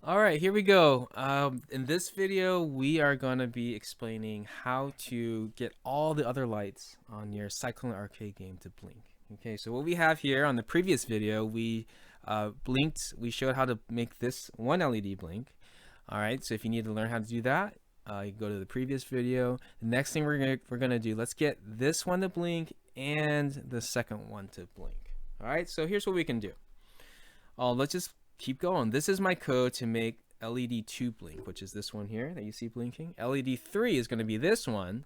All right, here we go. In this video, we are going to be explaining how to get all the other lights on your Cyclone Arcade game to blink. Okay, so what we have here on the previous video, we we showed how to make this one LED blink. All right, so if you need to learn how to do that, you can go to the previous video. The next thing we're gonna do, let's get this one to blink and the second one to blink. All right, so here's what we can do. Let's just keep going. This is my code to make LED 2 blink, which is this one here that you see blinking. LED 3 is going to be this one.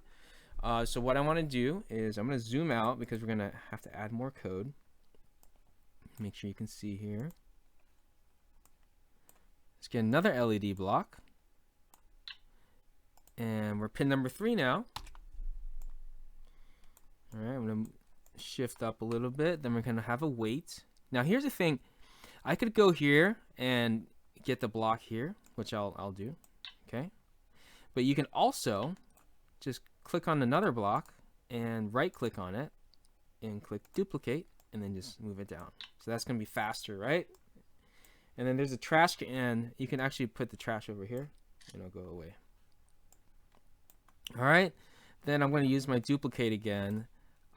So what I want to do is I'm going to zoom out because we're going to have to add more code. Make sure you can see here. Let's get another LED block. And we're pin number 3 now. All right, I'm going to shift up a little bit. Then we're going to have a wait. Now here's the thing. I could go here and get the block here, which I'll do, okay? But you can also just click on another block and right click on it and click duplicate and then just move it down. So that's gonna be faster, right? And then there's a trash can. You can actually put the trash over here and it'll go away. All right, then I'm gonna use my duplicate again.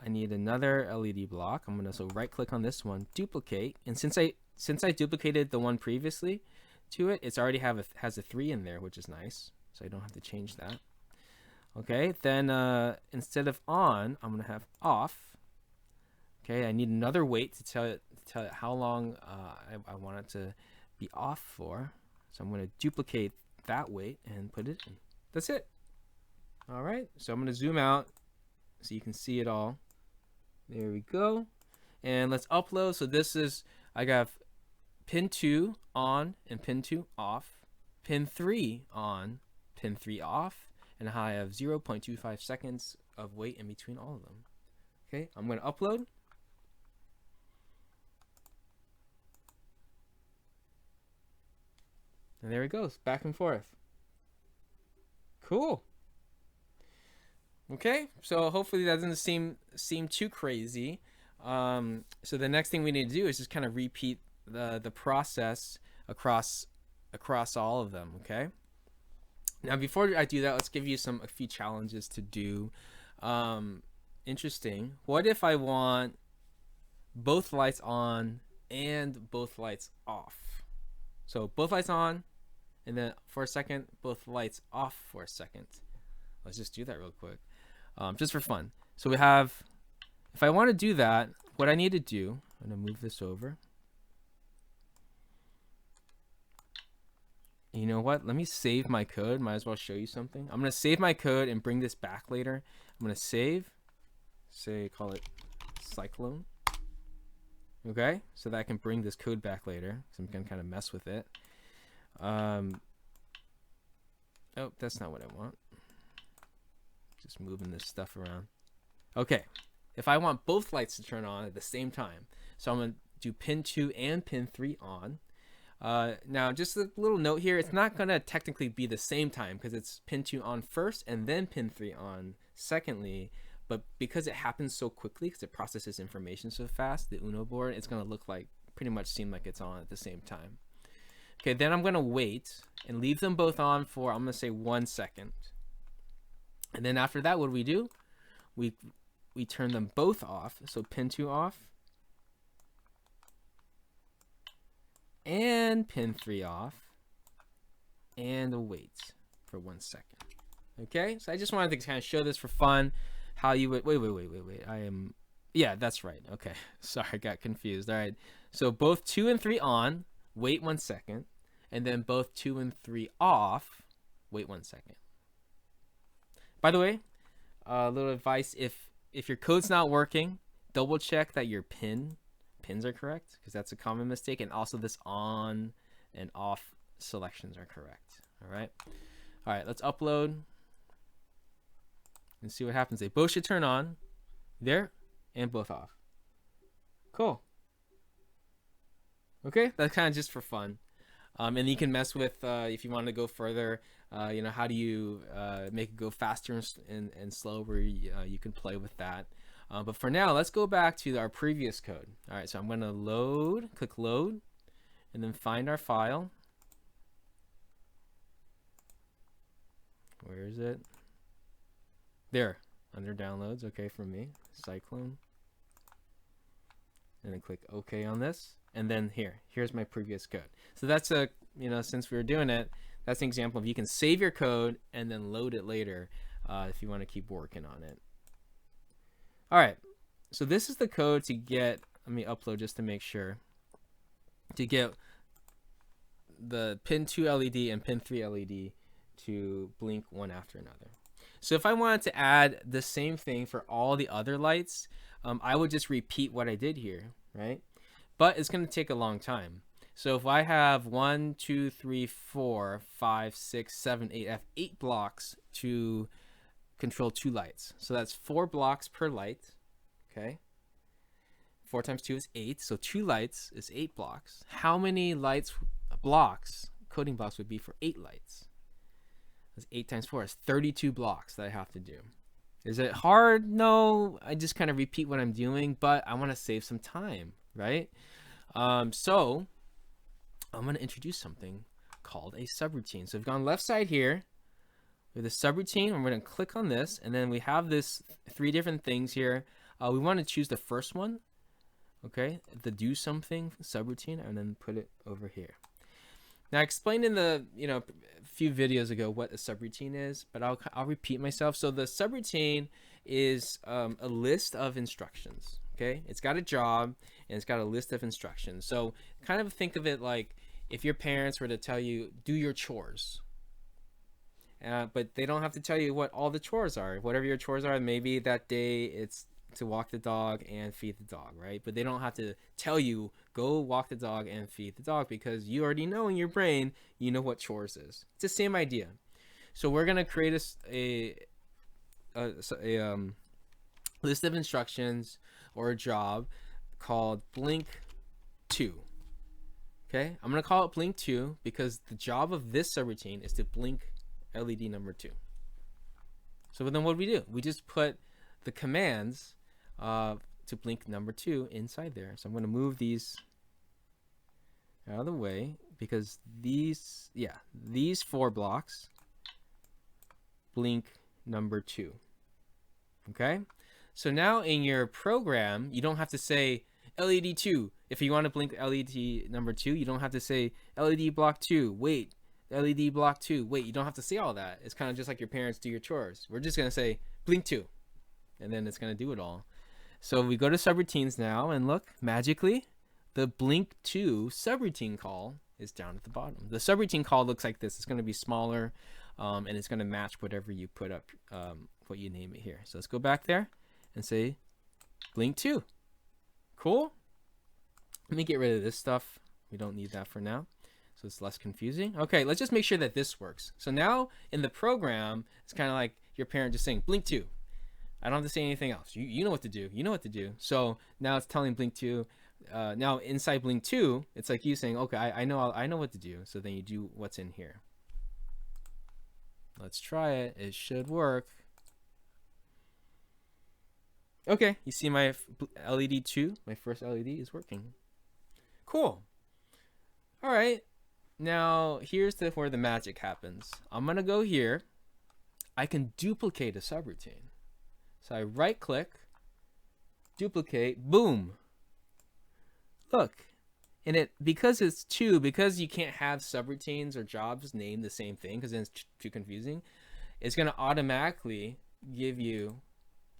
I need another LED block. I'm gonna right click on this one, duplicate, and since I duplicated the one previously to it, it's already has a 3 in there, which is nice, so I don't have to change that. Okay, then instead of on, I'm gonna have off. Okay, I need another wait to tell it how long I want it to be off for. So I'm gonna duplicate that wait and put it in. That's it. All right, so I'm gonna zoom out so you can see it all. There we go. And let's upload. So this is, I got pin 2 on and pin 2 off, pin 3 on, pin 3 off, and I have 0.25 seconds of wait in between all of them. Okay, I'm going to upload. And there it goes, back and forth. Cool. Okay, so hopefully that doesn't seem too crazy. So the next thing we need to do is just kind of repeat the process across all of them. Okay. Now before I do that, let's give you a few challenges to do. Interesting. What if I want both lights on and both lights off? So both lights on, and then for a second, both lights off for a second. Let's just do that real quick, just for fun. So we have, if I want to do that, what I need to do, I'm going to move this over. You know what? Let me save my code. Might as well show you something. I'm going to save my code and bring this back later. I'm going to save, call it Cyclone. Okay, so that I can bring this code back later. So I'm going to kind of mess with it. Oh, that's not what I want. Just moving this stuff around. Okay, if I want both lights to turn on at the same time, so I'm going to do pin 2 and pin 3 on. Now, just a little note here, it's not going to technically be the same time because it's pin 2 on first and then pin 3 on secondly. But because it happens so quickly, because it processes information so fast, the Uno board, it's going to look like, pretty much seem like it's on at the same time. Okay, then I'm going to wait and leave them both on for, I'm going to say 1 second. And then after that, what do? We turn them both off. So pin 2 off. And pin 3 off. And wait for 1 second. Okay, so I just wanted to kind of show this for fun. How you would, wait. Yeah, that's right. Okay, sorry, I got confused. All right, so both 2 and 3 on, wait 1 second. And then both 2 and 3 off, wait 1 second. By the way, a little advice, if your code's not working, double check that your pins are correct, because that's a common mistake, and also this on and off selections are correct. All right, let's upload and see what happens. They both should turn on there and both off. Cool. Okay, that's kind of just for fun. And you can mess with, if you want to go further, how do you make it go faster and slower? You can play with that. But for now, let's go back to our previous code. All right, so I'm going to click load, and then find our file. Where is it? There, under downloads. Okay, from me, Cyclone. And then click OK on this. And then here's my previous code. So that's a, since we were doing it, that's an example of you can save your code and then load it later if you want to keep working on it. All right, so this is the code to get, let me upload just to make sure, to get the pin 2 LED and pin 3 LED to blink one after another. So if I wanted to add the same thing for all the other lights, I would just repeat what I did here, right? But it's going to take a long time. So if I have 1, 2, 3, 4, 5, 6, 7, 8, I have 8 blocks to control 2 lights. So that's 4 blocks per light, okay? 4 times 2 is 8, so 2 lights is 8 blocks. How many coding blocks would be for 8 lights? That's 8 times 4 is 32 blocks that I have to do. Is it hard? No, I just kind of repeat what I'm doing, but I want to save some time, right? So I'm going to introduce something called a subroutine. So we've gone left side here with a subroutine, and we're going to click on this, and then we have this 3 different things here. We want to choose the first one, okay, the do something subroutine, and then put it over here. Now, I explained in the a few videos ago what a subroutine is, but I'll repeat myself. So the subroutine is a list of instructions. Okay, it's got a job and it's got a list of instructions. So kind of think of it like if your parents were to tell you do your chores, but they don't have to tell you what all the chores are. Whatever your chores are, maybe that day it's to walk the dog and feed the dog, right? But they don't have to tell you go walk the dog and feed the dog because you already know in your brain you know what chores is. It's the same idea. So we're gonna create a list of instructions or a job called blink 2. Okay, I'm gonna call it blink 2 because the job of this subroutine is to blink LED number 2. So then what do? We just put the commands to blink number 2 inside there. So I'm going to move these out of the way because these 4 blocks blink number 2. Okay, so now in your program you don't have to say LED 2. If you want to blink LED number 2, you don't have to say LED block 2 wait, LED block 2 wait. You don't have to say all that. It's kind of just like your parents do your chores. We're just going to say blink 2 and then it's going to do it all. So we go to subroutines now, and look, magically, the blink 2 subroutine call is down at the bottom. The subroutine call looks like this. It's going to be smaller, and it's going to match whatever you put up, what you name it here. So let's go back there and say blink 2. Cool. Let me get rid of this stuff. We don't need that for now, so it's less confusing. Okay, let's just make sure that this works. So now in the program, it's kind of like your parent just saying blink 2. I don't have to say anything else. You know what to do. You know what to do. So now it's telling blink 2. Now inside blink 2, it's like you saying, okay, I know what to do. So then you do what's in here. Let's try it. It should work. Okay, you see my LED 2, my first LED is working. Cool. All right. Now here's where the magic happens. I'm gonna go here. I can duplicate a subroutine. So I right click, duplicate, boom. Look, and because it's 2, because you can't have subroutines or jobs named the same thing because then it's too confusing, it's going to automatically give you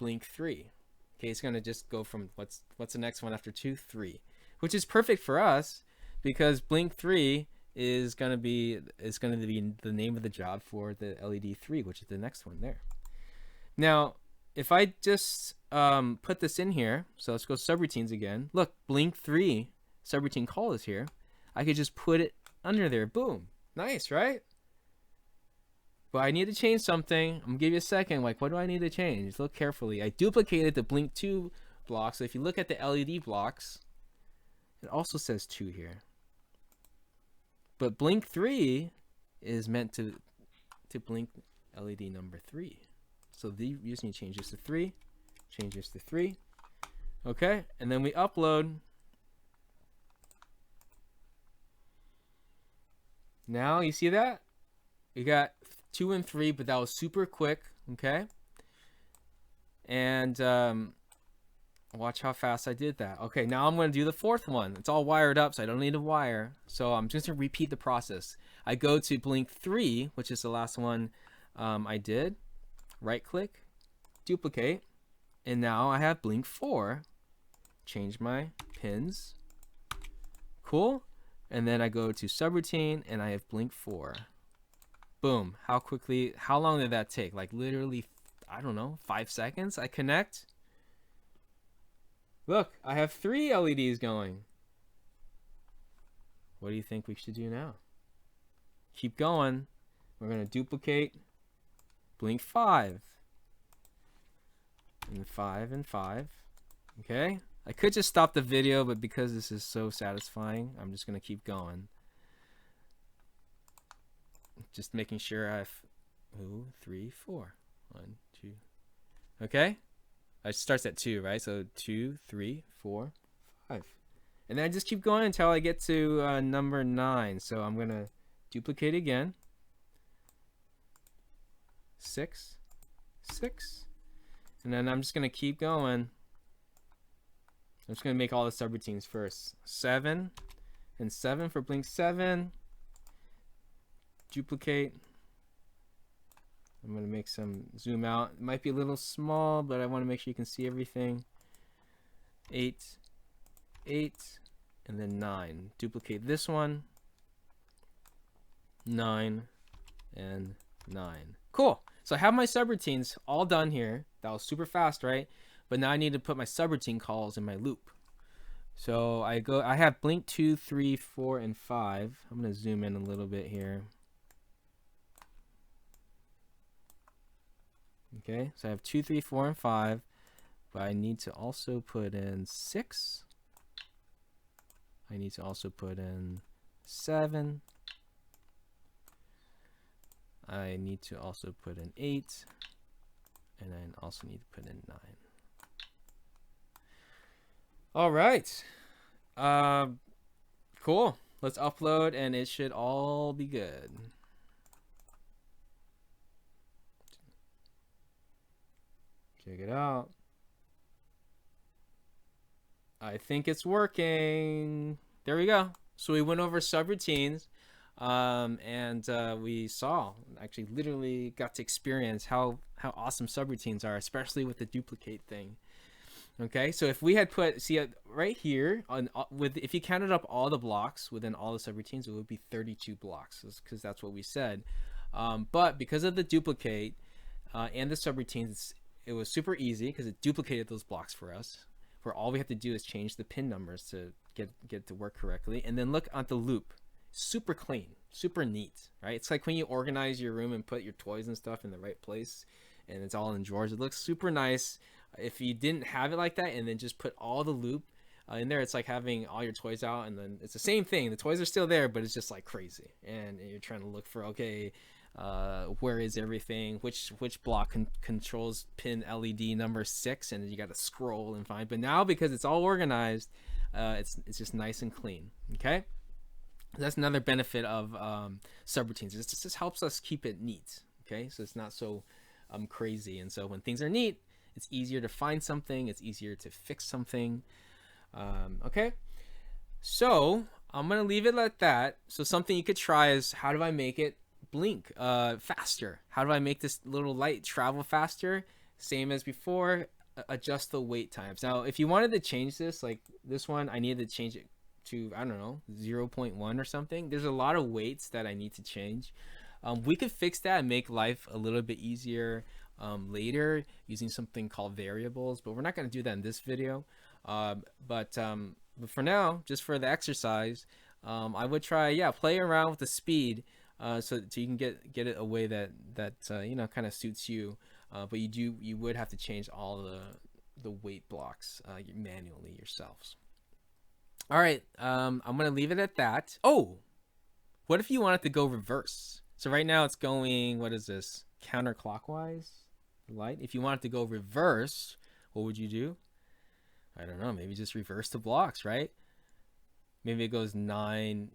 blink 3. Okay, it's going to just go from what's the next one after 2, 3, which is perfect for us because blink 3 is going to be the name of the job for the LED 3, which is the next one there. Now, if I just put this in here, so let's go subroutines again. Look, blink 3 subroutine call is here. I could just put it under there. Boom. Nice, right? But I need to change something. I'm going to give you a second. Like, what do I need to change? Look carefully. I duplicated the blink 2 block. So if you look at the LED blocks, it also says 2 here. But blink 3 is meant to blink LED number 3. So you just need to change this to 3, change this to 3. Okay, and then we upload. Now you see that? We got 2 and 3, but that was super quick. Okay. And watch how fast I did that. Okay, now I'm going to do the fourth one. It's all wired up, so I don't need a wire. So I'm just going to repeat the process. I go to blink 3, which is the last one I did. Right click, duplicate, and now I have blink 4. Change my pins. Cool. And then I go to subroutine and I have blink 4. Boom. How long did that take? Like literally, I don't know, 5 seconds. I connect. Look, I have 3 LEDs going. What do you think we should do now? Keep going. We're going to duplicate, blink 5. And 5 and 5. Okay. I could just stop the video, but because this is so satisfying, I'm just going to keep going. Just making sure I have 2, 3, 4. 1, 2. Okay? It starts at 2, right? So 2, 3, 4, 5. And then I just keep going until I get to number 9. So I'm going to duplicate again. 6, 6. And then I'm just going to keep going. I'm just going to make all the subroutines first. 7 and 7 for blink 7. Duplicate. I'm going to make some zoom out. It might be a little small, but I want to make sure you can see everything. 8, 8, and then 9. Duplicate this one. 9 and 9. Cool. So I have my subroutines all done here. That was super fast, right? But now I need to put my subroutine calls in my loop. So I have blink 2, 3, 4, and 5. I'm going to zoom in a little bit here. Okay, so I have 2, 3, 4, and 5. But I need to also put in 6. I need to also put in 7. I need to also put in 8. And I also need to put in 9. All right. Cool. Let's upload and it should all be good. Check it out. I think it's working. There we go. So we went over subroutines, and we saw, actually literally got to experience how awesome subroutines are, especially with the duplicate thing. Okay, so if we had put, see right here, if you counted up all the blocks within all the subroutines, it would be 32 blocks, because that's what we said. But because of the duplicate and the subroutines, it was super easy because it duplicated those blocks for us. Where all we have to do is change the pin numbers to get it to work correctly. And then look at the loop. Super clean, super neat, right? It's like when you organize your room and put your toys and stuff in the right place and it's all in drawers. It looks super nice. If you didn't have it like that and then just put all the loop in there, it's like having all your toys out and then it's the same thing. The toys are still there, but it's just like crazy. And you're trying to look for, okay, where is everything, which block controls pin LED number 6, and you got to scroll and find. But now because it's all organized, it's just nice and clean. Okay, that's another benefit of subroutines. It just helps us keep it neat. Okay, so it's not so crazy, and so when things are neat, it's easier to find something, it's easier to fix something. Okay, so I'm gonna leave it like that. So something you could try is, how do I make it blink faster? How do I make this little light travel faster? Same as before, adjust the wait times. Now if you wanted to change this, like this one, I needed to change it to, I don't know, 0.1 or something. There's a lot of weights that I need to change. We could fix that and make life a little bit easier later using something called variables, but we're not going to do that in this video. But for now, just for the exercise, I would try, play around with the speed. So you can get it a way that you know, kind of suits you, but you would have to change all the weight blocks manually yourselves. All right, I'm gonna leave it at that. Oh, what if you wanted to go reverse? So right now it's going, what is this, counterclockwise light? If you wanted to go reverse, what would you do? I don't know, maybe just reverse the blocks, right? Maybe it goes 9,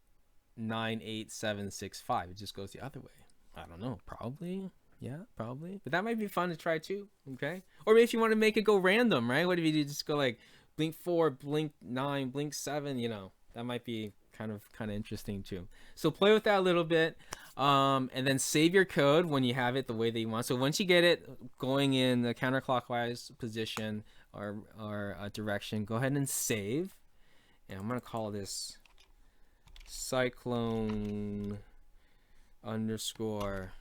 8, 7, 6, 5. It just goes the other way. I don't know, probably. Yeah, probably. But that might be fun to try too. Okay. Or maybe if you want to make it go random, right? What if you just go like blink 4, blink 9, blink 7? You know, that might be kind of interesting too. So play with that a little bit, and then save your code when you have it the way that you want. So once you get it going in the counterclockwise position or direction, go ahead and save. And I'm gonna call this cyclone underscore,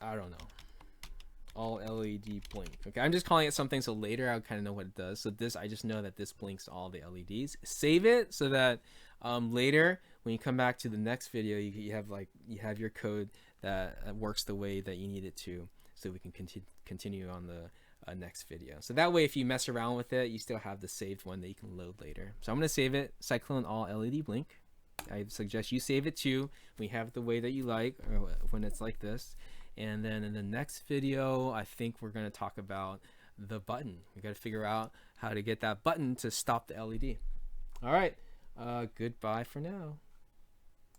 I don't know, all LED blink. Okay, I'm just calling it something so later I'll kind of know what it does. So this, I just know that this blinks all the LEDs. Save it so that later when you come back to the next video, you have your code that works the way that you need it to, so we can continue on the next video. So that way, if you mess around with it, you still have the saved one that you can load later. So I'm gonna save it, cyclone all LED blink. I suggest you save it too when you have it the way that you like, or when it's like this. And then in the next video, I think we're going to talk about the button. We got to figure out how to get that button to stop the LED. All right. Goodbye for now.